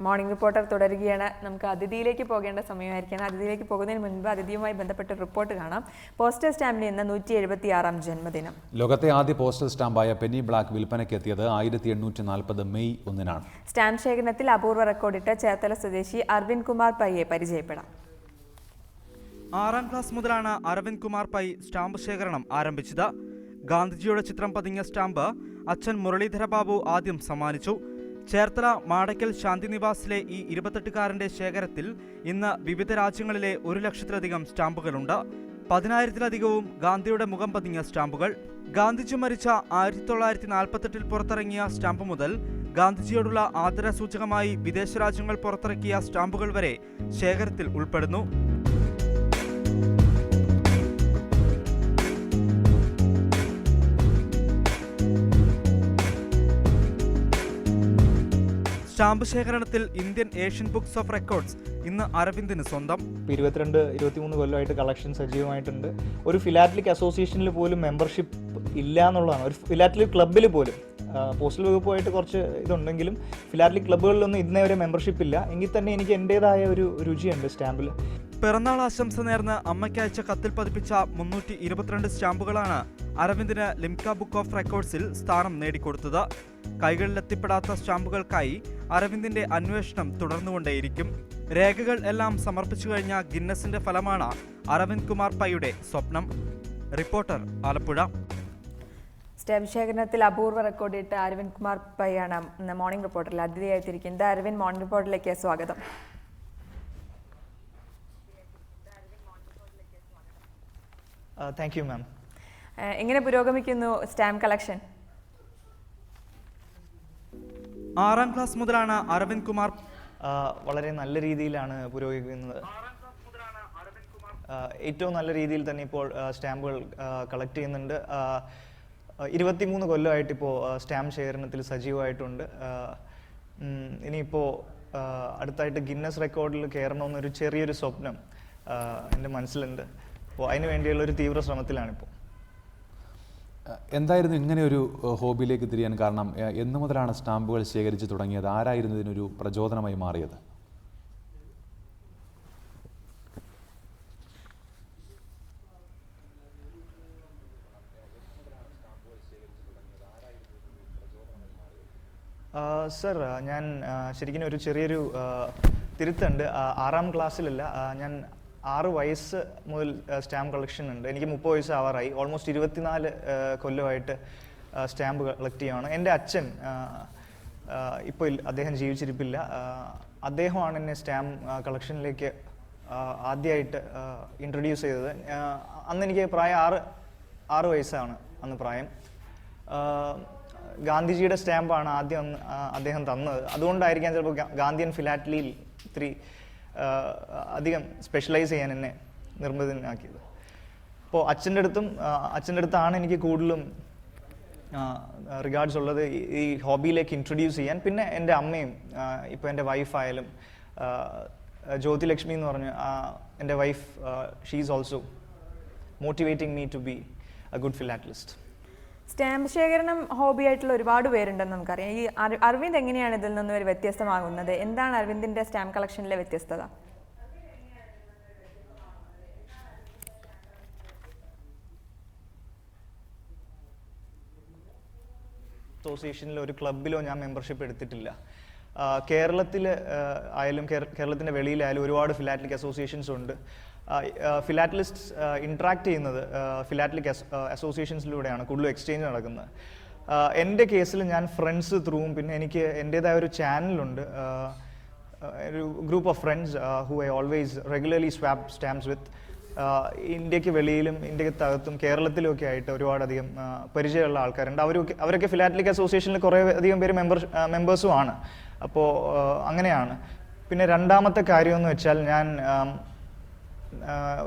Morning reporter തുടരുകയാണ്. നമുക്ക് അതിഥിയിലേക്ക് പോകേണ്ട സമയമായിരിക്കണം. അതിഥിയിലേക്ക് പോകുന്നതിന് മുൻപ് അതിഥിയുമായി ബന്ധപ്പെട്ട റിപ്പോർട്ട് കാണാം. പോസ്റ്റൽ സ്റ്റാമ്പിന് ഇന്ന് 176-ാം ജന്മദിനം. ലോകത്തെ ആദ്യ പോസ്റ്റൽ സ്റ്റാമ്പായ പെന്നി ബ്ലാക്ക് വിൽപ്പനയ്ക്ക് എത്തിയത് 1840 മെയ് 1-നാണ്. സ്റ്റാമ്പ് ശേഖരണത്തിൽ അപൂർവ റെക്കോർഡിട്ട് ചേർത്തല സ്വദേശി അരവിന്ദ് കുമാർ പൈയെ പരിചയപ്പെടാം. 6ാം ക്ലാസ് മുതലാണ് അരവിന്ദ് കുമാർ പൈ സ്റ്റാമ്പ് ശേഖരണം ആരംഭിച്ചത്. ഗാന്ധിജിയുടെ ചിത്രം പതിഞ്ഞ സ്റ്റാമ്പ് അച്ഛൻ മുരളീധര ബാബു ആദ്യം സമ്മാനിച്ചു. ചേർത്തല മാടയ്ക്കൽ ശാന്തിനിവാസിലെ ഈ 28-കാരന്റെ ശേഖരത്തിൽ ഇന്ന് വിവിധ രാജ്യങ്ങളിലെ 1 ലക്ഷത്തിലധികം സ്റ്റാമ്പുകളുണ്ട്. 10,000-ത്തിലധികവും ഗാന്ധിയുടെ മുഖം പതിഞ്ഞ സ്റ്റാമ്പുകൾ. ഗാന്ധിജി മരിച്ച 1948-ൽ പുറത്തിറങ്ങിയ സ്റ്റാമ്പ് മുതൽ ഗാന്ധിജിയോടുള്ള ആദരസൂചകമായി വിദേശ രാജ്യങ്ങൾ പുറത്തിറക്കിയ സ്റ്റാമ്പുകൾ വരെ ശേഖരത്തിൽ ഉൾപ്പെടുന്നു. സ്റ്റാമ്പ് ശേഖരണത്തിൽ Indian Asian Books of Records ഇന്ന് അരവിന്ദിന് സ്വന്തം. 22-23 കൊല്ലമായിട്ട് കളക്ഷൻ സജീവമായിട്ടുണ്ട്. ഒരു ഫിലാറ്റലിക് അസോസിയേഷനിൽ പോലും മെമ്പർഷിപ്പ് ഇല്ല എന്നുള്ളതാണ്. ഒരു ഫിലാറ്റലിക് ക്ലബ്ബിൽ പോലും പോസ്റ്റൽ വകുപ്പുമായിട്ട് കുറച്ച് ഇതുണ്ടെങ്കിലും ഫിലാറ്റലിക് ക്ലബ്ബുകളിലൊന്നും ഇന്നേ വരെ മെമ്പർഷിപ്പ് ഇല്ല. എങ്കിൽ തന്നെ എനിക്ക് എൻ്റേതായ ഒരു രുചിയുണ്ട് സ്റ്റാമ്പിൽ. പിറന്നാൾ ആശംസ നേർന്ന് അമ്മയ്ക്ക് അയച്ച കത്തിൽ പതിപ്പിച്ച 322 സ്റ്റാമ്പുകളാണ് അരവിന്ദിന് ലിംക ബുക്ക് ഓഫ് റെക്കോർഡ്സിൽ സ്ഥാനം നേടിക്കൊടുത്തത്. കൈകളിലെത്തിപ്പെടാത്ത സ്റ്റാമ്പുകൾക്കായി അരവിന്ദിന്റെ അന്വേഷണം തുടർന്നുകൊണ്ടേയിരിക്കും. രേഖകൾ എല്ലാം സമർപ്പിച്ചു കഴിഞ്ഞ ഗിന്നസിന്റെ ഫലമാണ് അരവിന്ദ് കുമാർ പൈയുടെ സ്വപ്നം. റിപ്പോർട്ടർ, ആലപ്പുഴ. സ്റ്റാമ്പ് ശേഖരണത്തിൽ അപൂർവ റെക്കോർഡിട്ട് അരവിന്ദ് കുമാർ പൈയാണ് മോർണിംഗ് റിപ്പോർട്ടറിൽ അതിഥിയായിട്ടിരിക്കുന്നത്. അരവിന്ദ്, മോർണിംഗ് റിപ്പോർട്ടിലേക്ക് സ്വാഗതം. Thank you ma'am. എങ്ങനെ പുരോഗമിക്കുന്നു സ്റ്റാമ്പ് കളക്ഷൻ? 6ാം ക്ലാസ് മുതലാണ് അരവിന്ദ് കുമാർ വളരെ നല്ല രീതിയിലാണ് പുരോഗമിക്കുന്നത്. ഏറ്റവും നല്ല രീതിയിൽ തന്നെ ഇപ്പോൾ സ്റ്റാമ്പുകൾ കളക്ട് ചെയ്യുന്നുണ്ട്. 23 കൊല്ലമായിട്ട് ഇപ്പോൾ സ്റ്റാമ്പ് ശേഖരണത്തിൽ സജീവമായിട്ടുണ്ട്. ഇനിയിപ്പോൾ അടുത്തായിട്ട് ഗിന്നസ് റെക്കോർഡിൽ കയറണമെന്നൊരു ചെറിയൊരു സ്വപ്നം എൻ്റെ മനസ്സിലുണ്ട്. അപ്പോൾ അതിന് വേണ്ടിയുള്ളൊരു തീവ്ര ശ്രമത്തിലാണിപ്പോൾ. എന്തായിരുന്നു ഇങ്ങനെ ഒരു ഹോബിയിലേക്ക് തിരിയാൻ കാരണം? എന്നു മുതലാണ് സ്റ്റാമ്പുകൾ ശേഖരിച്ച് തുടങ്ങിയത്? ആരായിരുന്നു ഇതിനൊരു പ്രചോദനമായി മാറിയത്? സർ, ഞാൻ ശരിക്കും ഒരു ചെറിയൊരു തിരുത്തുണ്ട്. 6ാം ക്ലാസ്സിലല്ല, ഞാൻ 6 വയസ്സ് മുതൽ സ്റ്റാമ്പ് കളക്ഷൻ ഉണ്ട്. എനിക്ക് 30 വയസ്സ് ആവാറായി. ഓൾമോസ്റ്റ് 24 കൊല്ലമായിട്ട് സ്റ്റാമ്പ് കളക്ട് ചെയ്യുകയാണ്. എൻ്റെ അച്ഛൻ ഇപ്പോൾ അദ്ദേഹം ജീവിച്ചിരിപ്പില്ല. അദ്ദേഹമാണ് എന്നെ സ്റ്റാമ്പ് കളക്ഷനിലേക്ക് ആദ്യമായിട്ട് ഇൻട്രൊഡ്യൂസ് ചെയ്തത്. അന്ന് എനിക്ക് പ്രായം 6 വയസ്സാണ് അന്ന് പ്രായം. ഗാന്ധിജിയുടെ സ്റ്റാമ്പാണ് ആദ്യം അദ്ദേഹം തന്നത്. അതുകൊണ്ടായിരിക്കാം ചിലപ്പോൾ ഗാന്ധിയൻ ഫിലാറ്റലിയിൽ ഇത്തിരി അധികം സ്പെഷ്യലൈസ് ചെയ്യാൻ എന്നെ നിർബന്ധിതനാക്കിയത്. അപ്പോൾ അച്ഛൻ്റെ അടുത്താണ് എനിക്ക് കൂടുതലും റിഗാർഡ്സ് ഉള്ളത് ഈ ഹോബിയിലേക്ക് ഇൻട്രൊഡ്യൂസ് ചെയ്യാൻ. പിന്നെ എൻ്റെ അമ്മയും ഇപ്പോൾ എൻ്റെ വൈഫായാലും ജ്യോതി ലക്ഷ്മി എന്ന് പറഞ്ഞ് എൻ്റെ wife, she is also motivating me to be a good philatelist. Stamp ശേഖരണം ഹോബിയായിട്ടുള്ള ഒരുപാട് പേരുണ്ടെന്ന് നമുക്കറിയാം. ഈ അരവിന്ദ് എങ്ങനെയാണ് ഇതിൽ നിന്ന് ഒരു വ്യത്യസ്തമാകുന്നത്? എന്താണ് അരവിന്ദിന്റെ സ്റ്റാമ്പ് കളക്ഷനിലെ വ്യത്യസ്തത? അസോസിയേഷനിലോ ഒരു ക്ലബിലോ ഞാൻ മെമ്പർഷിപ്പ് എടുത്തിട്ടില്ല. കേരളത്തിൽ ആയാലും കേരളത്തിൻ്റെ വെളിയിലായാലും ഒരുപാട് ഫിലാറ്റലിക് അസോസിയേഷൻസ് ഉണ്ട്. ഫിലാറ്റലിസ്റ്റ് ഇൻട്രാക്ട് ചെയ്യുന്നത് ഫിലാറ്റലിക് അസോസിയേഷൻസിലൂടെയാണ് കൂടുതലും എക്സ്ചേഞ്ച് നടക്കുന്നത്. എൻ്റെ കേസിൽ ഞാൻ ഫ്രണ്ട്സ് ത്രൂവും പിന്നെ എനിക്ക് എൻ്റേതായ ഒരു ചാനലുണ്ട്, ഒരു group of friends who I always regularly swap stamps with. ഇന്ത്യക്ക് വെളിയിലും ഇന്ത്യക്കകത്തും കേരളത്തിലും ഒക്കെ ആയിട്ട് ഒരുപാടധികം പരിചയമുള്ള ആൾക്കാരുണ്ട്. അവരൊക്കെ ഫിലാറ്റലിക് അസോസിയേഷനിൽ കുറേ അധികം പേര് മെമ്പേഴ്സും ആണ്. അപ്പോൾ അങ്ങനെയാണ്. പിന്നെ രണ്ടാമത്തെ കാര്യമെന്ന് വെച്ചാൽ ഞാൻ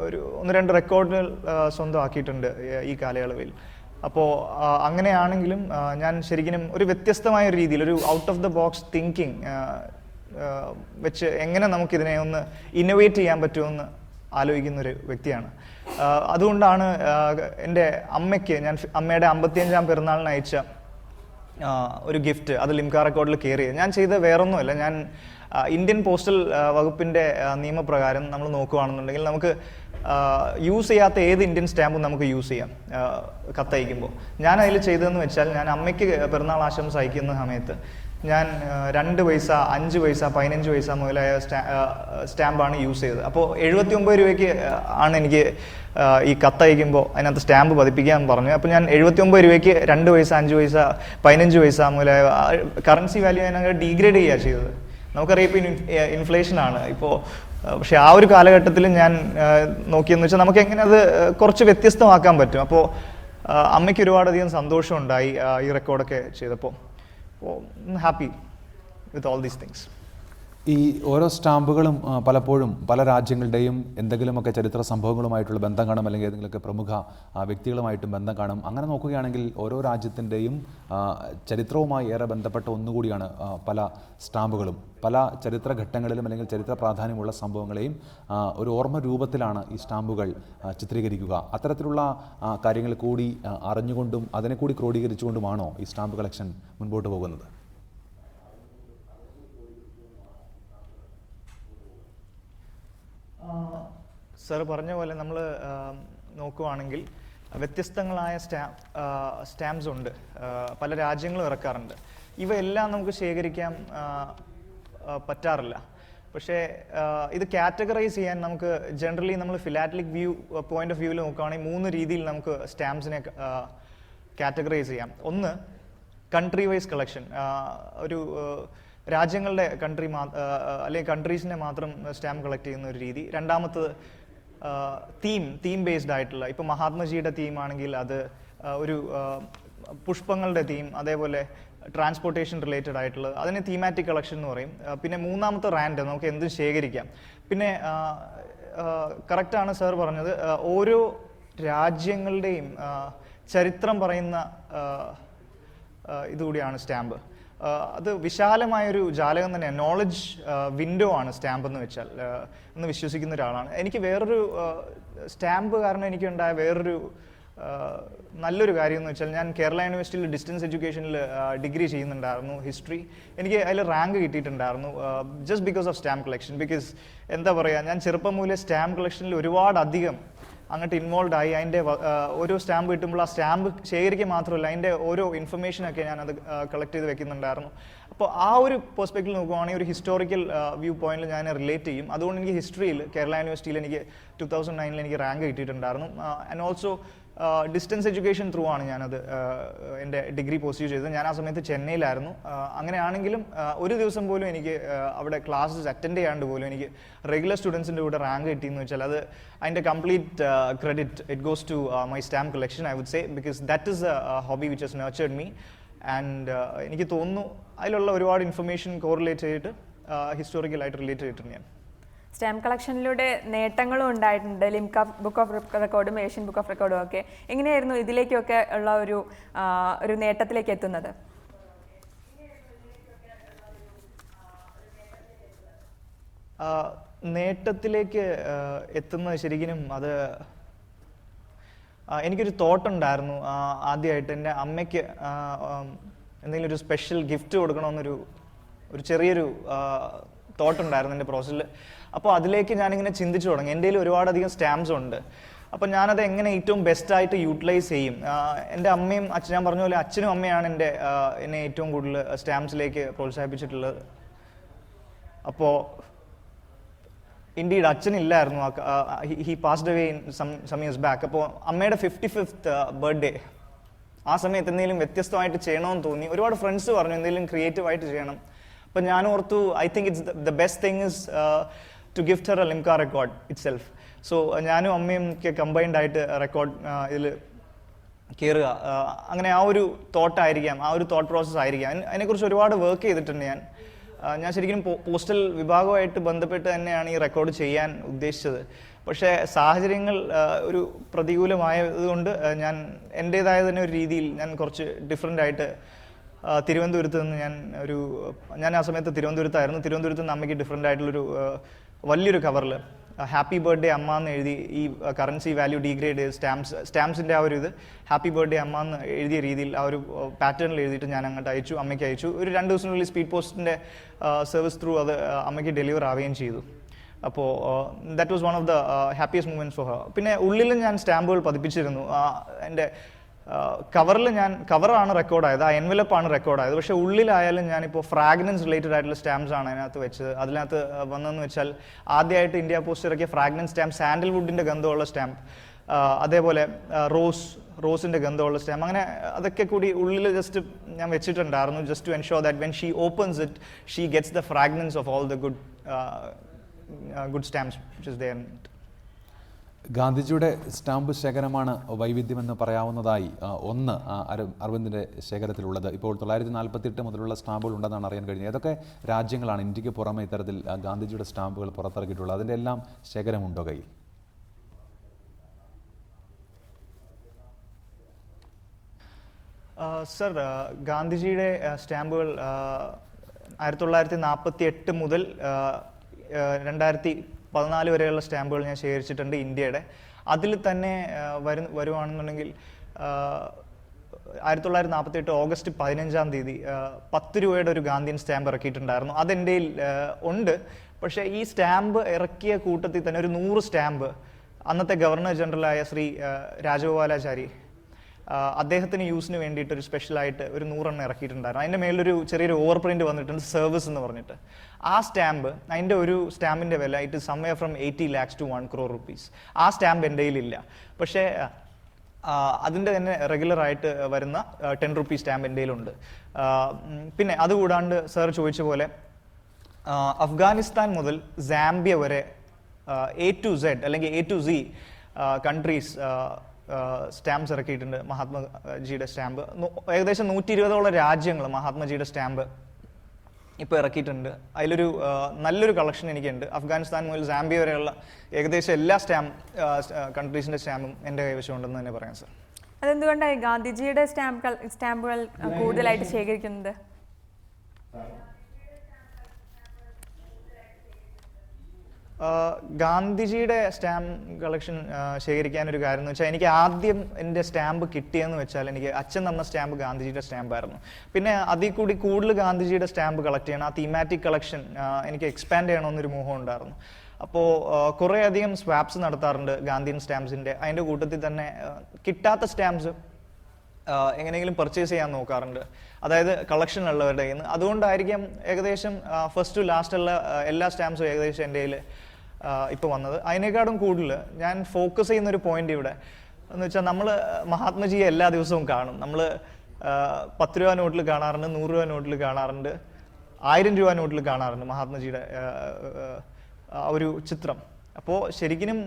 ഒരു 1-2 റെക്കോർഡുകൾ സ്വന്തമാക്കിയിട്ടുണ്ട് ഈ കാലയളവിൽ. അപ്പോൾ അങ്ങനെയാണെങ്കിലും ഞാൻ ശരിക്കും ഒരു വ്യത്യസ്തമായ ഒരു രീതിയിൽ ഒരു out of the box thinking വെച്ച് എങ്ങനെ നമുക്കിതിനെ ഒന്ന് ഇന്നോവേറ്റ് ചെയ്യാൻ പറ്റുമെന്ന് ആലോചിക്കുന്നൊരു വ്യക്തിയാണ്. അതുകൊണ്ടാണ് എൻ്റെ അമ്മയ്ക്ക് ഞാൻ അമ്മയുടെ 55ാം പിറന്നാളിന് അയച്ച ഒരു ഗിഫ്റ്റ് അത് ലിംക റെക്കോർഡിൽ കയറി. ഞാൻ ചെയ്ത വേറൊന്നുമല്ല, ഞാൻ ഇന്ത്യൻ പോസ്റ്റൽ വകുപ്പിൻ്റെ നിയമപ്രകാരം നമ്മൾ നോക്കുകയാണെന്നുണ്ടെങ്കിൽ നമുക്ക് യൂസ് ചെയ്യാത്ത ഏത് ഇന്ത്യൻ സ്റ്റാമ്പും നമുക്ക് യൂസ് ചെയ്യാം കത്തയക്കുമ്പോൾ. ഞാൻ അതിൽ ചെയ്തതെന്ന് വെച്ചാൽ, ഞാൻ അമ്മയ്ക്ക് പിറന്നാൾ ആശംസ അയക്കുന്ന സമയത്ത് ഞാൻ 2 പൈസ, 5 പൈസ, 15 പൈസ മുതലായ സ്റ്റാമ്പാണ് യൂസ് ചെയ്തത്. അപ്പോൾ 79 രൂപയ്ക്ക് ആണ് എനിക്ക് ഈ കത്തയക്കുമ്പോൾ അതിനകത്ത് സ്റ്റാമ്പ് പതിപ്പിക്കാൻ പറഞ്ഞു. അപ്പോൾ ഞാൻ 79 രൂപയ്ക്ക് 2 പൈസ, 5 പൈസ, 15 പൈസ മുതലായ കറൻസി വാല്യൂ അതിനകത്ത് ഡീഗ്രേഡ് ചെയ്യുക ചെയ്തത്. നമുക്കറിയാം ഇപ്പോൾ ഇൻഫ്ലേഷനാണ് ഇപ്പോൾ. പക്ഷേ ആ ഒരു കാലഘട്ടത്തിൽ ഞാൻ നോക്കിയെന്ന് വെച്ചാൽ നമുക്ക് എങ്ങനെ അത് കുറച്ച് വ്യത്യസ്തമാക്കാൻ പറ്റും. അപ്പോൾ അമ്മയ്ക്ക് ഒരുപാടധികം സന്തോഷമുണ്ടായി ഈ റെക്കോർഡൊക്കെ ചെയ്തപ്പോൾ. Happy with all these things. ഈ ഓരോ സ്റ്റാമ്പുകളും പലപ്പോഴും പല രാജ്യങ്ങളുടെയും എന്തെങ്കിലുമൊക്കെ ചരിത്ര സംഭവങ്ങളുമായിട്ടുള്ള ബന്ധം കാണും, അല്ലെങ്കിൽ ഏതെങ്കിലുമൊക്കെ പ്രമുഖ വ്യക്തികളുമായിട്ടും ബന്ധം കാണും. അങ്ങനെ നോക്കുകയാണെങ്കിൽ ഓരോ രാജ്യത്തിൻ്റെയും ചരിത്രവുമായി ഏറെ ബന്ധപ്പെട്ട ഒന്നുകൂടിയാണ് പല സ്റ്റാമ്പുകളും. പല ചരിത്ര ഘട്ടങ്ങളിലും അല്ലെങ്കിൽ ചരിത്ര പ്രാധാന്യമുള്ള സംഭവങ്ങളെയും ഒരു ഓർമ്മ രൂപത്തിലാണ് ഈ സ്റ്റാമ്പുകൾ ചിത്രീകരിക്കുക. അത്തരത്തിലുള്ള കാര്യങ്ങൾ കൂടി അറിഞ്ഞുകൊണ്ടും അതിനെ കൂടി ക്രോഡീകരിച്ചുകൊണ്ടുമാണോ ഈ സ്റ്റാമ്പ് കളക്ഷൻ മുൻപോട്ട് പോകുന്നത്? സർ പറഞ്ഞ പോലെ നമ്മൾ നോക്കുവാണെങ്കിൽ വ്യത്യസ്തങ്ങളായ സ്റ്റാമ്പ്സ് ഉണ്ട്, പല രാജ്യങ്ങളും ഇറക്കാറുണ്ട്. ഇവയെല്ലാം നമുക്ക് ശേഖരിക്കാൻ പറ്റാറില്ല. പക്ഷേ ഇത് കാറ്റഗറൈസ് ചെയ്യാൻ നമുക്ക് ജനറലി നമ്മൾ ഫിലാറ്റലിക് പോയിന്റ് ഓഫ് വ്യൂവിൽ നോക്കുകയാണെങ്കിൽ 3 രീതിയിൽ നമുക്ക് സ്റ്റാമ്പ്സിനെ കാറ്റഗറൈസ് ചെയ്യാം. ഒന്ന്, കൺട്രി വൈസ് കളക്ഷൻ, ഒരു രാജ്യങ്ങളുടെ അല്ലെങ്കിൽ കൺട്രീസിനെ മാത്രം സ്റ്റാമ്പ് കളക്ട് ചെയ്യുന്ന ഒരു രീതി. രണ്ടാമത്തത് തീം ബേസ്ഡ് ആയിട്ടുള്ള, ഇപ്പോൾ മഹാത്മജിയുടെ തീമാണെങ്കിൽ അത് ഒരു പുഷ്പങ്ങളുടെ തീം, അതേപോലെ ട്രാൻസ്പോർട്ടേഷൻ റിലേറ്റഡ് ആയിട്ടുള്ളത്, അതിനെ തീമാറ്റിക് കളക്ഷൻ എന്ന് പറയും. പിന്നെ മൂന്നാമത്തെ റാൻഡം, നമുക്ക് എന്തും ശേഖരിക്കാം. പിന്നെ കറക്റ്റാണ് സാർ പറഞ്ഞത്, ഓരോ രാജ്യങ്ങളുടെയും ചരിത്രം പറയുന്ന ഇതുകൂടിയാണ് സ്റ്റാമ്പ്. അത് വിശാലമായൊരു ജാലകം തന്നെയാണ്, നോളജ് വിൻഡോ ആണ് സ്റ്റാമ്പ് എന്ന് വെച്ചാൽ എന്ന് വിശ്വസിക്കുന്ന ഒരാളാണ്. എനിക്ക് വേറൊരു സ്റ്റാമ്പ് കാരണം എനിക്കുണ്ടായ വേറൊരു നല്ലൊരു കാര്യം എന്ന് വെച്ചാൽ, ഞാൻ കേരള യൂണിവേഴ്സിറ്റിയിൽ ഡിസ്റ്റൻസ് എഡ്യൂക്കേഷനിൽ ഡിഗ്രി ചെയ്യുന്നുണ്ടായിരുന്നു, ഹിസ്റ്ററി. എനിക്ക് അതിൽ റാങ്ക് കിട്ടിയിട്ടുണ്ടായിരുന്നു just because of stamp collection. Because എന്താ പറയുക, ഞാൻ ചെറുപ്പം മുതലേ സ്റ്റാമ്പ് കളക്ഷനിൽ ഒരുപാടധികം അങ്ങോട്ട് ഇൻവോൾവ് ആയി. അതിൻ്റെ ഓരോ സ്റ്റാമ്പ് കിട്ടുമ്പോൾ ആ സ്റ്റാമ്പ് ശേഖരിക്കുക മാത്രമല്ല, അതിൻ്റെ ഓരോ ഇൻഫർമേഷനൊക്കെ ഞാനത് കളക്ട് ചെയ്ത് വെക്കുന്നുണ്ടായിരുന്നു. അപ്പോൾ ആ ഒരു പെർസ്പെക്റ്റീവ് നോക്കുവാണെങ്കിൽ ഒരു ഹിസ്റ്റോറിക്കൽ വ്യൂ പോയിന്റിൽ ഞാൻ റിലേറ്റ് ചെയ്യും. അതുകൊണ്ട് എനിക്ക് ഹിസ്റ്ററിയിൽ കേരള യൂണിവേഴ്സിറ്റിയിൽ എനിക്ക് 2009 എനിക്ക് റാങ്ക് കിട്ടിയിട്ടുണ്ടായിരുന്നു. And also distance education through ആണ് ഞാനത് എൻ്റെ ഡിഗ്രി പോസിറ്റീവ് ചെയ്തത്. ഞാൻ ആ സമയത്ത് ചെന്നൈയിലായിരുന്നു. അങ്ങനെയാണെങ്കിലും ഒരു ദിവസം പോലും എനിക്ക് അവിടെ ക്ലാസ്സസ് അറ്റൻഡ് ചെയ്യാണ്ട് പോലും എനിക്ക് റെഗുലർ സ്റ്റുഡൻസിൻ്റെ കൂടെ റാങ്ക് കിട്ടിയെന്ന് വെച്ചാൽ അത് അതിൻ്റെ complete credit it goes to my stamp collection, I would say, because that is a hobby which has nurtured me. And എനിക്ക് തോന്നുന്നു അതിലുള്ള ഒരുപാട് ഇൻഫർമേഷൻ കോറിലേറ്റ് ചെയ്തിട്ട് ഹിസ്റ്റോറിക്കലായിട്ട് റിലേറ്റ് ചെയ്തിട്ടുണ്ട് ഞാൻ. സ്റ്റാമ്പ് കളക്ഷനിലൂടെ നേട്ടങ്ങളും ഉണ്ടായിട്ടുണ്ട്, ലിംക ബുക്ക് ഓഫ് റെക്കോർഡും ഏഷ്യൻ ബുക്ക് ഓഫ് റെക്കോർഡും ഒക്കെ. എങ്ങനെയായിരുന്നു ഇതിലേക്കൊക്കെ ഉള്ള ഒരു നേട്ടത്തിലേക്ക് എത്തുന്നത്? നേട്ടത്തിലേക്ക് എത്തുന്നത് ശരിക്കും അത് എനിക്കൊരു തോട്ടുണ്ടായിരുന്നു. ആദ്യമായിട്ട് എൻ്റെ അമ്മയ്ക്ക് എന്തെങ്കിലും ഒരു സ്പെഷ്യൽ ഗിഫ്റ്റ് കൊടുക്കണമെന്നൊരു ചെറിയൊരു തോട്ടുണ്ടായിരുന്നു എൻ്റെ പ്രോസസ്സിൽ. അപ്പോൾ അതിലേക്ക് ഞാനിങ്ങനെ ചിന്തിച്ചു തുടങ്ങി. എൻ്റെ കയ്യിൽ ഒരുപാടധികം സ്റ്റാമ്പ്സ് ഉണ്ട്. അപ്പോൾ ഞാനത് എങ്ങനെ ഏറ്റവും ബെസ്റ്റായിട്ട് യൂട്ടിലൈസ് ചെയ്യും. എൻ്റെ അമ്മയും ഞാൻ പറഞ്ഞ പോലെ അച്ഛനും അമ്മയാണ് എന്നെ ഏറ്റവും കൂടുതൽ സ്റ്റാമ്പ്സിലേക്ക് പ്രോത്സാഹിപ്പിച്ചിട്ടുള്ളത്. അപ്പോൾ ഇൻഡീഡ് അച്ഛനില്ലായിരുന്നു, he passed away in some years back. അപ്പോൾ അമ്മയുടെ 55th ബർത്ത്ഡേ ആ സമയത്ത് എന്തെങ്കിലും വ്യത്യസ്തമായിട്ട് ചെയ്യണമെന്ന് തോന്നി. ഒരുപാട് ഫ്രണ്ട്സ് പറഞ്ഞു എന്തെങ്കിലും ക്രിയേറ്റീവായിട്ട് ചെയ്യണം. അപ്പം ഞാൻ ഓർത്തു, I think it's the best thing is to gift her a Limca record itself. So ഞാനും അമ്മയും ഒക്കെ കമ്പൈൻഡ് ആയിട്ട് റെക്കോർഡ് ഇതിൽ കയറുക, അങ്ങനെ ആ ഒരു തോട്ടായിരിക്കാം, ആ ഒരു തോട്ട് പ്രോസസ്സ് ആയിരിക്കാം. അതിനെക്കുറിച്ച് ഒരുപാട് വർക്ക് ചെയ്തിട്ടുണ്ട് ഞാൻ ശരിക്കും പോസ്റ്റൽ വിഭാഗവുമായിട്ട് ബന്ധപ്പെട്ട് തന്നെയാണ് ഈ റെക്കോർഡ് ചെയ്യാൻ ഉദ്ദേശിച്ചത്. പക്ഷേ സാഹചര്യങ്ങൾ ഒരു പ്രതികൂലമായതുകൊണ്ട് ഞാൻ എൻ്റേതായ തന്നെ ഒരു രീതിയിൽ ഞാൻ കുറച്ച് ഡിഫറെൻ്റ് ആയിട്ട് തിരുവനന്തപുരത്ത് നിന്ന് ഞാൻ ആ സമയത്ത് തിരുവനന്തപുരത്തായിരുന്നു. തിരുവനന്തപുരത്ത് നിന്ന് അമ്മയ്ക്ക് ഡിഫറെൻ്റ് ആയിട്ടുള്ളൊരു വലിയൊരു കവറിൽ ഹാപ്പി ബർത്ത്ഡേ അമ്മ എന്ന് എഴുതി ഈ കറൻസി വാല്യൂ ഡീഗ്രേഡ് ചെയ്ത് സ്റ്റാമ്പ്സിൻ്റെ ആ ഒരു ഇത് ഹാപ്പി ബർത്ത്ഡേ അമ്മ എന്ന് എഴുതിയ രീതിയിൽ ആ ഒരു പാറ്റേണിൽ എഴുതിയിട്ട് ഞാൻ അങ്ങോട്ട് അയച്ചു, അമ്മയ്ക്ക് അയച്ചു. ഒരു 2 ദിവസത്തിനുള്ളിൽ സ്പീഡ് പോസ്റ്റിൻ്റെ സർവീസ് ത്രൂ അത് അമ്മയ്ക്ക് ഡെലിവർ ആവുകയും ചെയ്തു. അപ്പോൾ that was one of the happiest movements for her. പിന്നെ ഉള്ളിലും ഞാൻ സ്റ്റാമ്പുകൾ പതിപ്പിച്ചിരുന്നു. എൻ്റെ കവറാണ് റെക്കോർഡായത്, ആ എൻവലപ്പാണ് റെക്കോർഡായത്. പക്ഷേ ഉള്ളിലായാലും ഞാനിപ്പോൾ ഫ്രാഗ്രൻസ് റിലേറ്റഡ് ആയിട്ടുള്ള സ്റ്റാമ്പ്സ് ആണ് അതിനകത്ത് വെച്ചത്. അതിനകത്ത് വന്നതെന്ന് വെച്ചാൽ ആദ്യമായിട്ട് ഇന്ത്യ പോസ്റ്റ് ഇറക്കിയ ഫ്രാഗ്രൻസ് സ്റ്റാമ്പ് സാൻഡൽവുഡിൻ്റെ ഗന്ധമുള്ള സ്റ്റാമ്പ്, അതേപോലെ റോസിൻ്റെ ഗന്ധമുള്ള സ്റ്റാമ്പ്, അങ്ങനെ അതൊക്കെ കൂടി ഉള്ളിൽ ജസ്റ്റ് ഞാൻ വെച്ചിട്ടുണ്ടായിരുന്നു, just to ensure that when she opens it she gets the fragrance of all the good stamps which is there. ഗാന്ധിജിയുടെ സ്റ്റാമ്പ് ശേഖരമാണ് വൈവിധ്യമെന്ന് പറയാവുന്നതായി ഒന്ന് അരവിന്ദിൻ്റെ ശേഖരത്തിലുള്ളത്. ഇപ്പോൾ 948 മുതലുള്ള സ്റ്റാമ്പുകൾ ഉണ്ടെന്നാണ് അറിയാൻ കഴിഞ്ഞത്. ഏതൊക്കെ രാജ്യങ്ങളാണ് ഇന്ത്യക്ക് പുറമെ ഇത്തരത്തിൽ ഗാന്ധിജിയുടെ സ്റ്റാമ്പുകൾ പുറത്തിറക്കിയിട്ടുള്ളത്? അതിൻ്റെ എല്ലാം ശേഖരമുണ്ടോ കയ്യിൽ? സർ, ഗാന്ധിജിയുടെ സ്റ്റാമ്പുകൾ 1948 മുതൽ 2014 വരെയുള്ള സ്റ്റാമ്പുകൾ ഞാൻ ശേഖരിച്ചിട്ടുണ്ട് ഇന്ത്യയുടെ. അതിൽ തന്നെ വരുവാണെന്നുണ്ടെങ്കിൽ 1948 ഓഗസ്റ്റ് 15-ാം തീയതി 10 രൂപയുടെ ഒരു ഗാന്ധിയൻ സ്റ്റാമ്പ് ഇറക്കിയിട്ടുണ്ടായിരുന്നു. അതെൻ്റെ ഉണ്ട്. പക്ഷേ ഈ സ്റ്റാമ്പ് ഇറക്കിയ കൂട്ടത്തിൽ തന്നെ ഒരു 100 സ്റ്റാമ്പ് അന്നത്തെ ഗവർണർ ജനറലായ ശ്രീ രാജഗോപാലാചാരി അദ്ദേഹത്തിന് യൂസിന് വേണ്ടിയിട്ട് ഒരു സ്പെഷ്യലായിട്ട് ഒരു 100 എണ്ണം ഇറക്കിയിട്ടുണ്ടായിരുന്നു. അതിൻ്റെ മേലൊരു ചെറിയൊരു ഓവർ പ്രിന്റ് വന്നിട്ടുണ്ട്, സർവീസ് എന്ന് പറഞ്ഞിട്ട്. ആ സ്റ്റാമ്പ്, അതിൻ്റെ ഒരു സ്റ്റാമ്പിൻ്റെ വില it is somewhere from 80 lakhs to 1 crore rupees. ആ സ്റ്റാമ്പ് എൻ്റെ കയ്യിലില്ല. പക്ഷേ അതിൻ്റെ തന്നെ റെഗുലറായിട്ട് വരുന്ന 10 rupee സ്റ്റാമ്പ് എൻ്റെ കയ്യിലുണ്ട്. പിന്നെ അതുകൂടാണ്ട് സാർ ചോദിച്ച പോലെ അഫ്ഗാനിസ്ഥാൻ മുതൽ സാംബിയ വരെ A to Z അല്ലെങ്കിൽ A to Z countries stamps ഇറക്കിയിട്ടുണ്ട്. മഹാത്മജിയുടെ സ്റ്റാമ്പ് ഏകദേശം 120ഓളം രാജ്യങ്ങൾ മഹാത്മജിയുടെ സ്റ്റാമ്പ് ഇപ്പോൾ ഇറക്കിയിട്ടുണ്ട്. അതിലൊരു നല്ലൊരു കളക്ഷൻ എനിക്കുണ്ട്. അഫ്ഗാനിസ്ഥാൻ മുതൽ സാംബിയ വരെയുള്ള ഏകദേശം എല്ലാ കൺട്രീസിൻ്റെ സ്റ്റാമ്പും എൻ്റെ കൈവശമുണ്ടെന്ന് തന്നെ പറയാം സാർ. അതെന്തുകൊണ്ടാണ് ഗാന്ധിജിയുടെ സ്റ്റാമ്പുകൾ കൂടുതലായിട്ട് ശേഖരിക്കുന്നത്? ഗാന്ധിജിയുടെ സ്റ്റാമ്പ് കളക്ഷൻ ശേഖരിക്കാനൊരു കാര്യം എന്ന് വെച്ചാൽ, എനിക്ക് ആദ്യം എൻ്റെ സ്റ്റാമ്പ് കിട്ടിയെന്ന് വെച്ചാൽ എനിക്ക് അച്ഛൻ തന്ന സ്റ്റാമ്പ് ഗാന്ധിജിയുടെ സ്റ്റാമ്പായിരുന്നു. പിന്നെ അതിൽ കൂടി കൂടുതൽ ഗാന്ധിജിയുടെ സ്റ്റാമ്പ് കളക്ട് ചെയ്യണം, ആ തീമാറ്റിക് കളക്ഷൻ എനിക്ക് എക്സ്പാൻഡ് ചെയ്യണമെന്നൊരു മോഹം ഉണ്ടായിരുന്നു. അപ്പോൾ കുറേ അധികം സ്വാപ്സ് നടത്താറുണ്ട് ഗാന്ധിയൻ സ്റ്റാമ്പ്സിൻ്റെ. അതിൻ്റെ കൂട്ടത്തിൽ തന്നെ കിട്ടാത്ത സ്റ്റാമ്പ്സ് എങ്ങനെയെങ്കിലും പർച്ചേസ് ചെയ്യാൻ നോക്കാറുണ്ട്, അതായത് കളക്ഷനുള്ളവരുടെ കയ്യിൽ നിന്ന്. അതുകൊണ്ടായിരിക്കും ഏകദേശം ഫസ്റ്റ് ടു ലാസ്റ്റ് ഉള്ള എല്ലാ സ്റ്റാമ്പ്സും ഏകദേശം എൻ്റെ കയ്യിൽ ഇപ്പോൾ വന്നത്. അതിനേക്കാളും കൂടുതൽ ഞാൻ ഫോക്കസ് ചെയ്യുന്നൊരു പോയിന്റ് ഇവിടെ എന്ന് വെച്ചാൽ, നമ്മൾ മഹാത്മജിയെ എല്ലാ ദിവസവും കാണും. നമ്മൾ 10 രൂപ നോട്ടിൽ കാണാറുണ്ട്, 100 രൂപ നോട്ടിൽ കാണാറുണ്ട്, 1000 രൂപ നോട്ടിൽ കാണാറുണ്ട് മഹാത്മജിയുടെ ഒരു ചിത്രം. അപ്പോൾ ശരിക്കും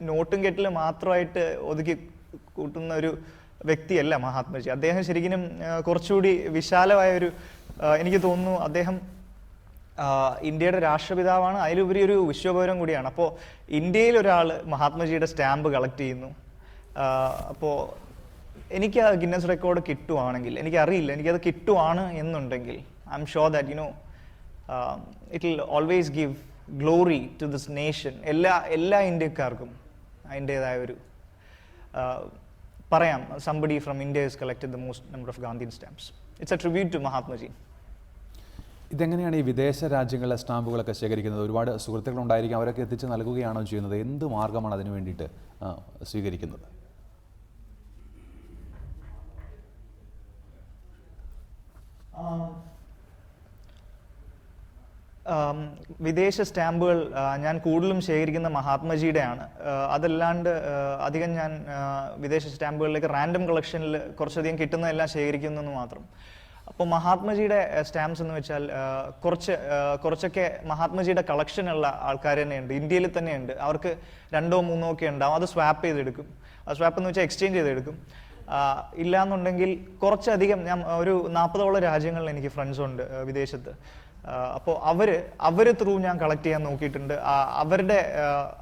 നോട്ടും കെട്ടിൽ മാത്രമായിട്ട് ഒതുക്കി കൂട്ടുന്ന ഒരു വ്യക്തിയല്ല മഹാത്മജി. അദ്ദേഹം ശരിക്കും കുറച്ചുകൂടി വിശാലമായ ഒരു, എനിക്ക് തോന്നുന്നു അദ്ദേഹം ഇന്ത്യയുടെ രാഷ്ട്രപിതാവാണ്, അതിലുപരി ഒരു വിശ്വപൗരൻ കൂടിയാണ്. അപ്പോൾ ഇന്ത്യയിൽ ഒരാൾ മഹാത്മജിയുടെ സ്റ്റാമ്പ് കളക്ട് ചെയ്യുന്നു. അപ്പോൾ എനിക്ക് ആ ഗിന്നസ് റെക്കോർഡ് കിട്ടുവാണെങ്കിൽ, എനിക്കറിയില്ല, എനിക്കത് കിട്ടുവാണ് എന്നുണ്ടെങ്കിൽ I am sure that it will always give glory to this nation. എല്ലാ ഇന്ത്യക്കാർക്കും അതിൻ്റെതായ ഒരു പറയാം, somebody from India has collected the most number of Gandhian stamps. It's a tribute to Mahatmaji. ഇതെങ്ങനെയാണ് ഈ വിദേശ രാജ്യങ്ങളിലെ സ്റ്റാമ്പുകളൊക്കെ ശേഖരിക്കുന്നത്? ഒരുപാട് സുഹൃത്തുക്കളുണ്ടായിരിക്കും, അവരൊക്കെ എത്തിച്ച് നൽകുകയാണോ ചെയ്യുന്നത്? എന്ത് മാർഗമാണ് അതിനു വേണ്ടിയിട്ട് സ്വീകരിക്കുന്നത്? വിദേശ സ്റ്റാമ്പുകൾ ഞാൻ കൂടുതലും ശേഖരിക്കുന്ന മഹാത്മജിയുടെയാണ്. അതല്ലാണ്ട് അധികം ഞാൻ വിദേശ സ്റ്റാമ്പുകളിലേക്ക് റാൻഡം കളക്ഷനിൽ കുറച്ചധികം കിട്ടുന്നതെല്ലാം ശേഖരിക്കുന്നെന്ന് മാത്രം. അപ്പോൾ മഹാത്മജിയുടെ സ്റ്റാമ്പ്സ് എന്ന് വെച്ചാൽ കുറച്ചൊക്കെ മഹാത്മജിയുടെ കളക്ഷനുള്ള ആൾക്കാർ തന്നെയുണ്ട്, ഇന്ത്യയിൽ തന്നെയുണ്ട്. അവർക്ക് 2 or 3 ഒക്കെ ഉണ്ടാവും, അത് സ്വാപ്പ് ചെയ്തെടുക്കും. സ്വാപ്പ് എന്ന് വെച്ചാൽ എക്സ്ചേഞ്ച് ചെയ്തെടുക്കും. ഇല്ലാന്നുണ്ടെങ്കിൽ കുറച്ചധികം, ഞാൻ ഒരു 40ഓളം രാജ്യങ്ങളിൽ എനിക്ക് ഫ്രണ്ട്സ് ഉണ്ട് വിദേശത്ത്. അപ്പോൾ അവർ ത്രൂ ഞാൻ കളക്ട് ചെയ്യാൻ നോക്കിയിട്ടുണ്ട്.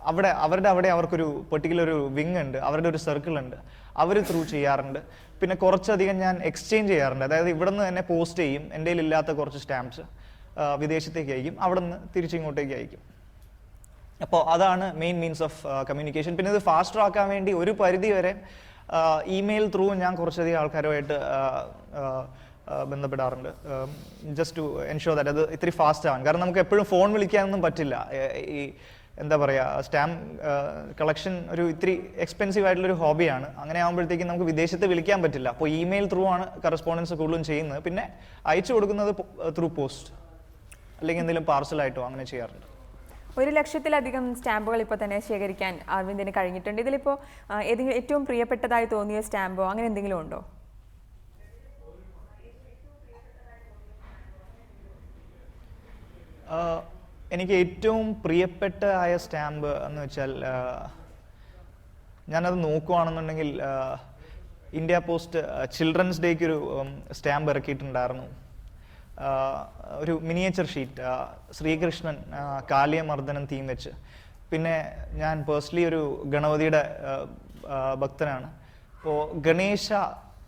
അവിടെ അവർക്കൊരു പെർട്ടിക്കുലർ ഒരു വിങ് ഉണ്ട്, അവരുടെ ഒരു സർക്കിൾ ഉണ്ട്, അവർ ത്രൂ ചെയ്യാറുണ്ട്. പിന്നെ കുറച്ചധികം ഞാൻ എക്സ്ചേഞ്ച് ചെയ്യാറുണ്ട്, അതായത് ഇവിടെ നിന്ന് തന്നെ പോസ്റ്റ് ചെയ്യും, എൻ്റെ കയ്യിലില്ലാത്ത കുറച്ച് സ്റ്റാമ്പ്സ് വിദേശത്തേക്ക് അയക്കും, അവിടെ നിന്ന് തിരിച്ചിങ്ങോട്ടേക്ക് അയക്കും. അപ്പോൾ അതാണ് മെയിൻ മീൻസ് ഓഫ് കമ്മ്യൂണിക്കേഷൻ. പിന്നെ ഇത് ഫാസ്റ്റർ ആക്കാൻ വേണ്ടി ഒരു പരിധി വരെ ഇമെയിൽ ത്രൂ ഞാൻ കുറച്ചധികം ആൾക്കാരുമായിട്ട് ബന്ധപ്പെടാറുണ്ട്, ജസ്റ്റ് ടു എൻഷുർ ദാറ്റ് അത് ഇത്തിരി ഫാസ്റ്റ് ആവാൻ. കാരണം നമുക്ക് എപ്പോഴും ഫോൺ വിളിക്കാനൊന്നും പറ്റില്ല. ഈ എന്താ പറയുക, സ്റ്റാമ്പ് കളക്ഷൻ ഒരു ഇത്തിരി എക്സ്പെൻസീവ് ആയിട്ടുള്ളൊരു ഹോബിയാണ്. അങ്ങനെ ആകുമ്പോഴത്തേക്കും നമുക്ക് വിദേശത്ത് വിളിക്കാൻ പറ്റില്ല. അപ്പോൾ ഇമെയിൽ ത്രൂ ആണ് കറസ്പോണ്ടൻസ് കൂടുതലും ചെയ്യുന്നത്. പിന്നെ അയച്ചു കൊടുക്കുന്നത് ത്രൂ പോസ്റ്റ് അല്ലെങ്കിൽ എന്തെങ്കിലും പാർസലായിട്ടോ അങ്ങനെ ചെയ്യാറുണ്ട്. 1,00,000-ലധികം സ്റ്റാമ്പുകൾ ഇപ്പോൾ തന്നെ ശേഖരിക്കാൻ അരവിന്ദിന് കഴിഞ്ഞിട്ടുണ്ട്. ഇതിലിപ്പോൾ ഏതെങ്കിലും ഏറ്റവും പ്രിയപ്പെട്ടതായി തോന്നിയ സ്റ്റാമ്പോ അങ്ങനെ എന്തെങ്കിലും ഉണ്ടോ? എനിക്ക് ഏറ്റവും പ്രിയപ്പെട്ട ആയ സ്റ്റാമ്പ് എന്ന് വെച്ചാൽ, ഞാനത് നോക്കുവാണെന്നുണ്ടെങ്കിൽ ഇന്ത്യ പോസ്റ്റ് ചിൽഡ്രൻസ് ഡേക്ക് ഒരു സ്റ്റാമ്പ് ഇറക്കിയിട്ടുണ്ടായിരുന്നു. ഒരു miniature sheet, Sreekrishnan Kaliyamardanam theme വെച്ച്. പിന്നെ ഞാൻ പേഴ്സണലി ഒരു ഗണപതിയുടെ ഭക്തനാണ്. അപ്പോൾ ഗണേശ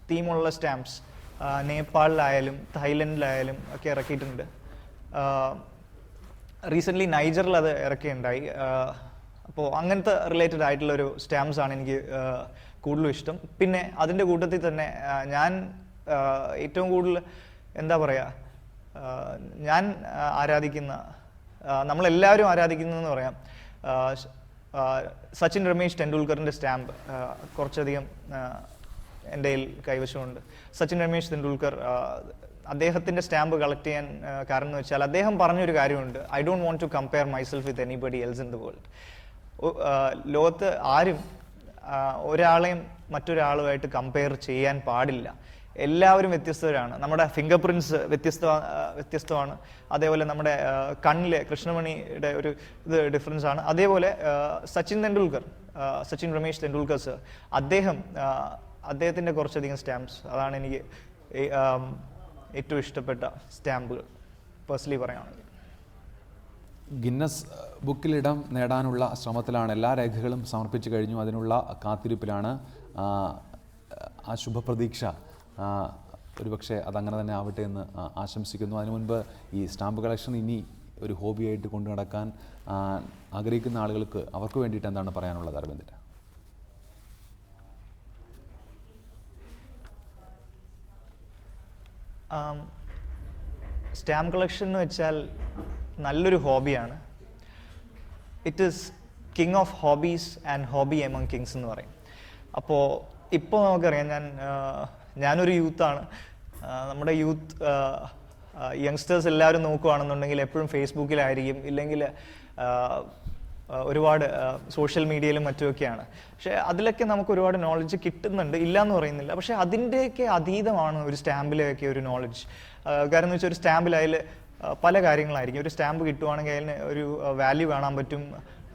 തീമുള്ള സ്റ്റാമ്പ്സ് നേപ്പാളിലായാലും തായ്ലൻഡിലായാലും ഒക്കെ ഇറക്കിയിട്ടുണ്ട്. റീസെൻ്റ്ലി നൈജറിൽ അത് ഇറക്കുകയുണ്ടായി. അപ്പോൾ അങ്ങനത്തെ റിലേറ്റഡ് ആയിട്ടുള്ളൊരു സ്റ്റാമ്പ്സ് ആണ് എനിക്ക് കൂടുതലും ഇഷ്ടം. പിന്നെ അതിൻ്റെ കൂട്ടത്തിൽ തന്നെ ഞാൻ ഏറ്റവും കൂടുതൽ എന്താ പറയുക, ഞാൻ ആരാധിക്കുന്ന, നമ്മളെല്ലാവരും ആരാധിക്കുന്നതെന്ന് പറയാം, സച്ചിൻ രമേശ് ടെണ്ടുൽക്കറിൻ്റെ സ്റ്റാമ്പ് കുറച്ചധികം എൻ്റെ കൈവശമുണ്ട്. സച്ചിൻ രമേശ് ടെണ്ടുൽക്കർ, അദ്ദേഹത്തിൻ്റെ സ്റ്റാമ്പ് കളക്ട് ചെയ്യാൻ കാരണം എന്ന് വെച്ചാൽ അദ്ദേഹം പറഞ്ഞൊരു കാര്യമുണ്ട്, I don't want to compare myself with anybody else in the world. ലോകത്ത് ആരും ഒരാളെയും മറ്റൊരാളുമായിട്ട് കമ്പയർ ചെയ്യാൻ പാടില്ല. എല്ലാവരും വ്യത്യസ്തരാണ്. നമ്മുടെ ഫിംഗർ പ്രിൻറ്റ്സ് വ്യത്യസ്തമാണ്. അതേപോലെ നമ്മുടെ കണ്ണിലെ കൃഷ്ണമണിയുടെ ഒരു ഇത് ഡിഫറൻസ് ആണ്. അതേപോലെ സച്ചിൻ രമേശ് ടെണ്ടുൽക്കർ സർ, അദ്ദേഹത്തിൻ്റെ കുറച്ചധികം സ്റ്റാമ്പ്സ്, അതാണ് എനിക്ക് ഏറ്റവും ഇഷ്ടപ്പെട്ട സ്റ്റാമ്പുകൾ പേഴ്സണലി പറയുകയാണെങ്കിൽ. ഗിന്നസ് ബുക്കിലിടം നേടാനുള്ള ശ്രമത്തിലാണ്, എല്ലാ രേഖകളും സമർപ്പിച്ചു കഴിഞ്ഞു, അതിനുള്ള കാത്തിരിപ്പിലാണ്. ആ ശുഭപ്രതീക്ഷ ഒരുപക്ഷെ അതങ്ങനെ തന്നെ ആവട്ടെ എന്ന് ആശംസിക്കുന്നു. അതിനു മുൻപ് ഈ സ്റ്റാമ്പ് കളക്ഷൻ ഇനി ഒരു ഹോബിയായിട്ട് കൊണ്ടു നടക്കാൻ ആഗ്രഹിക്കുന്ന ആളുകൾക്ക് അവർക്ക് വേണ്ടിയിട്ട് എന്താണ് പറയാനുള്ളത് അരവിന്ദിന്? സ്റ്റാമ്പ് കളക്ഷൻ എന്ന് വെച്ചാൽ നല്ലൊരു ഹോബിയാണ്. It is king of hobbies and hobby among Kings എന്ന് പറയും. അപ്പോൾ ഇപ്പോൾ നമുക്കറിയാം, ഞാനൊരു യൂത്താണ്. നമ്മുടെ യൂത്ത് യങ്സ്റ്റേഴ്സ് എല്ലാവരും നോക്കുകയാണെന്നുണ്ടെങ്കിൽ എപ്പോഴും ഫേസ്ബുക്കിലായിരിക്കും, ഇല്ലെങ്കിൽ ഒരുപാട് സോഷ്യൽ മീഡിയയിലും മറ്റുമൊക്കെയാണ്. പക്ഷേ അതിലൊക്കെ നമുക്ക് ഒരുപാട് നോളജ് കിട്ടുന്നുണ്ട്, ഇല്ല എന്ന് പറയുന്നില്ല. പക്ഷേ അതിൻ്റെയൊക്കെ അതീതമാണ് ഒരു സ്റ്റാമ്പിലെയൊക്കെ ഒരു നോളജ്. കാരണം എന്ന് വെച്ചാൽ ഒരു സ്റ്റാമ്പിൽ അതിൽ പല കാര്യങ്ങളായിരിക്കും. ഒരു സ്റ്റാമ്പ് കിട്ടുവാണെങ്കിൽ അതിന് ഒരു വാല്യൂ കാണാൻ പറ്റും.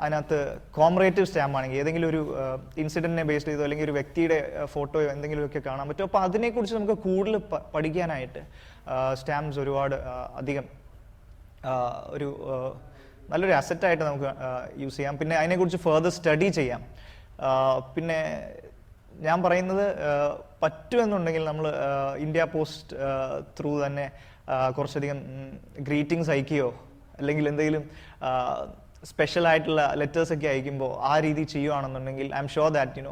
അതിനകത്ത് കോമറേറ്റീവ് സ്റ്റാമ്പ് ആണെങ്കിൽ ഏതെങ്കിലും ഒരു ഇൻസിഡൻറ്റിനെ ബേസ് ചെയ്തോ അല്ലെങ്കിൽ ഒരു വ്യക്തിയുടെ ഫോട്ടോയോ എന്തെങ്കിലുമൊക്കെ കാണാൻ പറ്റും. അപ്പോൾ അതിനെക്കുറിച്ച് നമുക്ക് കൂടുതൽ പഠിക്കാനായിട്ട് സ്റ്റാമ്പ്സ് ഒരുപാട് അധികം ഒരു നല്ലൊരു അസറ്റായിട്ട് നമുക്ക് യൂസ് ചെയ്യാം. പിന്നെ അതിനെക്കുറിച്ച് ഫർദർ സ്റ്റഡി ചെയ്യാം. പിന്നെ ഞാൻ പറയുന്നത്, പറ്റുമെന്നുണ്ടെങ്കിൽ നമ്മൾ ഇന്ത്യ പോസ്റ്റ് ത്രൂ തന്നെ കുറച്ചധികം ഗ്രീറ്റിംഗ്സ് അയക്കുകയോ അല്ലെങ്കിൽ എന്തെങ്കിലും സ്പെഷ്യൽ ആയിട്ടുള്ള ലെറ്റേഴ്സൊക്കെ അയക്കുമ്പോൾ ആ രീതി ചെയ്യുകയാണെന്നുണ്ടെങ്കിൽ ഐ എം ഷുവർ ദാറ്റ്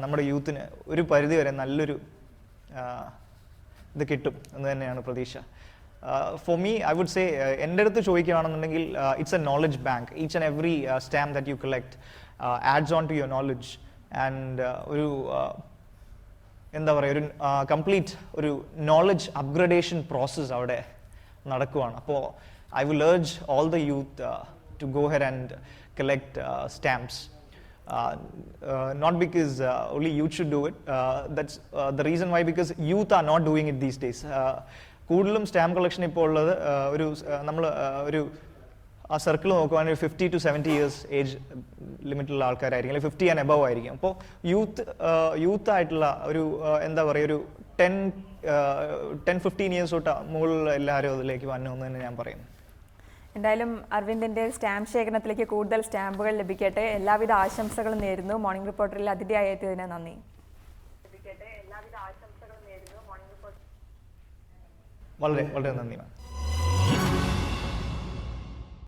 നമ്മുടെ യൂത്തിന് ഒരു പരിധി വരെ നല്ലൊരു ഇത് കിട്ടും എന്ന് തന്നെയാണ് പ്രതീക്ഷ. For me I would say, എൻ്റെ അടുത്ത് ചോദിക്കുകയാണെന്നുണ്ടെങ്കിൽ it's a knowledge bank. Each and every stamp that you collect adds on to your knowledge and ഒരു എന്താ പറയുക, ഒരു കംപ്ലീറ്റ് ഒരു നോളജ് അപ്ഗ്രഡേഷൻ പ്രോസസ്സ് അവിടെ നടക്കുവാണ്. അപ്പോൾ I will urge all the youth to go ahead and collect stamps. Not because only youth should do it. That's the reason why, because youth are not doing it these days. കൂടുതലും stamp collection ഇപ്പോൾ ഉള്ളത് ഒരു നമ്മൾ ഒരു ആ circle നോക്കുവാണെങ്കിൽ 50 to 70 years age ലിമിറ്റുള്ള ആൾക്കാരായിരിക്കും, അല്ലെങ്കിൽ 50 and above ആയിരിക്കും. അപ്പോൾ യൂത്ത് ആയിട്ടുള്ള ഒരു എന്താ പറയുക, ഒരു 10-15 years തൊട്ട് മുകളിലുള്ള എല്ലാവരും അതിലേക്ക് വരണമെന്ന് തന്നെ ഞാൻ പറയും. എന്തായാലും അരവിന്ദിന്റെ സ്റ്റാമ്പ് ശേഖരണത്തിലേക്ക് കൂടുതൽ സ്റ്റാമ്പുകൾ ലഭിക്കട്ടെ. എല്ലാവിധ ആശംസകളും നേരുന്നു. മോർണിംഗ് റിപ്പോർട്ടറിൽ അതിഥിയായി എത്തിയതിന് നന്ദി. വളരെ വളരെ നന്ദി മാം.